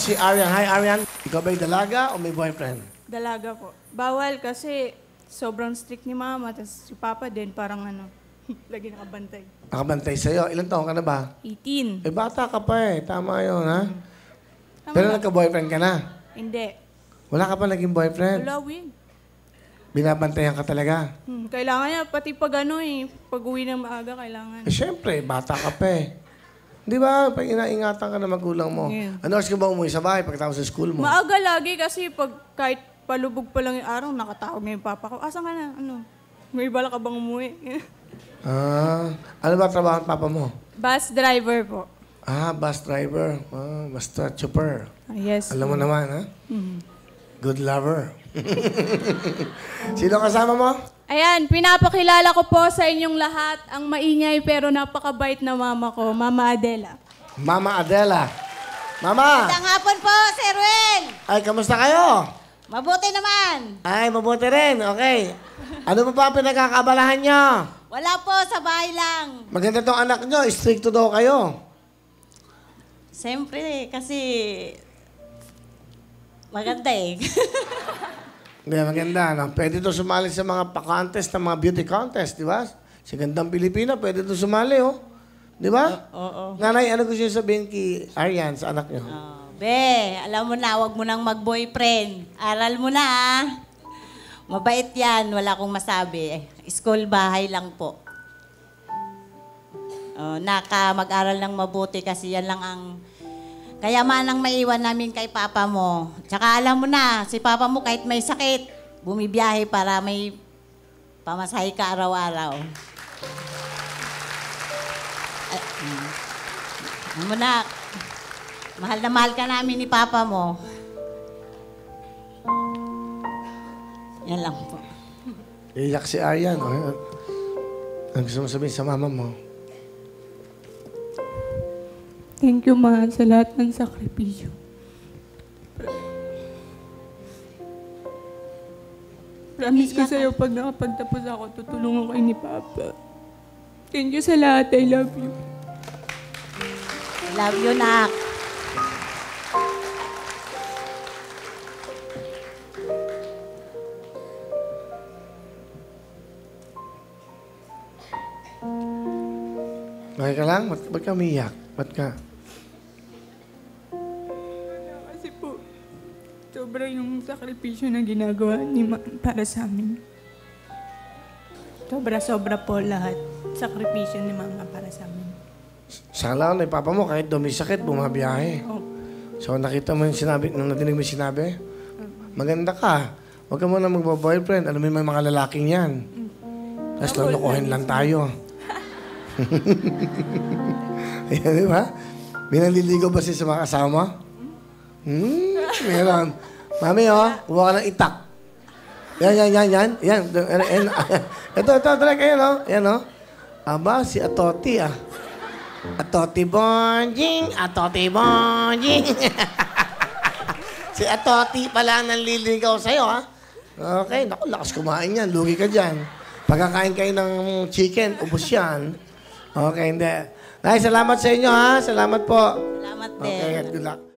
Si Arian. Hi, Arian. Ikaw ba'y dalaga o may boyfriend? Dalaga po. Bawal kasi sobrang strict ni mama, tapos si papa din parang lagi nakabantay. Nakabantay sa'yo. Ilan taon ka na ba? 18. Eh, bata ka pa eh. Tama yun, ha? Tama Pero ba? nagka-boyfriend ka na? Hindi. Wala ka pa naging boyfriend? Wala, win. Binabantayan ka talaga? Kailangan niya, pati pag pag uwi ng maaga, kailangan. Eh, syempre, bata ka pa eh. Di ba? Pag inaingatan ka na magulang mo. Yeah. Ano oras ka ba umuwi sa bahay pagkatapos sa school mo? Maaga lagi kasi kahit palubog pa lang yung araw, nakatawag na yung papa ko. Asan ka na? May bala ka bang umuwi? Ano ba trabaho ng papa mo? Bus driver po. Bus driver. Basta chopper. Yes. Alam mo naman, ha? Good lover. Sino kasama mo? Ayan, pinapakilala ko po sa inyong lahat ang maingay pero napakabait na mama ko, Mama Adela. Mama Adela. Mama! Magandang hapon po, Sir Ruel. Ay, kamusta kayo? Mabuti naman. Ay, mabuti rin. Okay. Ano pa ba pinagkakabalahan nyo? Wala po, sa bahay lang. Maganda tong anak nyo. Stricto daw kayo. Siyempre, kasi maganda eh. Hindi, maganda. No? Pwede to sumali sa mga pa-contest, na mga beauty contest, di ba? Si Gandang Pilipina, pwede to sumali, oh. Di ba? Oo. Nanay, ano gusto niyo sabihin kay Arian sa anak niyo? Be, alam mo na, wag mo nang mag-boyfriend. Aral mo na, ah. Mabait yan, wala akong masabi. School, bahay lang po. Mag-aral ng mabuti kasi yan lang ang kayamanang maiwan namin kay papa mo. Tsaka alam mo na, si papa mo kahit may sakit, bumibiyahe para may pamasahe ka araw-araw. Alam mo na, mahal na mahal ka namin ni papa mo. Yan lang po. Iyak si Arian. Oh. Ang gusto mo sabihin sa mama mo? Thank you, Ma, sa lahat ng sakripisyo. Promise ko sa'yo, pag nakapagtapos ako, tutulungan ko ni Papa. Thank you sa lahat. I love you. I love you, nak. Okay ka lang? Ba't ka umiyak? Ba't ka? Kasi po, sobra yung sakripisyo na ginagawa ni Ma para sa amin. Sobra-sobra po lahat. Sakripisyo ni Mama para sa amin. Sa lang, na papa mo, kahit daw may sakit, bumabiyahe. Oh. So, nakita mo yung sinabi, nung nadinig mo yung sinabi? Maganda ka. Huwag ka muna magbo-boyfriend. Alam mo yung mga lalaking yan. Tapos lulukuhin lang tayo. Ayan, di ba? May nanliligaw ba siya sa mga kasama? Meron. Mami, kuha ka ng itak. Yan. Ito, talaga yan, Yan, Aba, si Atoti, Atoti Bonjing. Si Atoti pala nanliligaw sa'yo, Okay, naku, lakas kumain yan. Lugi ka dyan. Pagkakain kayo ng chicken, ubos yan. Okay, hindi. Nay, salamat sa inyo, Salamat po. Salamat din. Okay, good luck.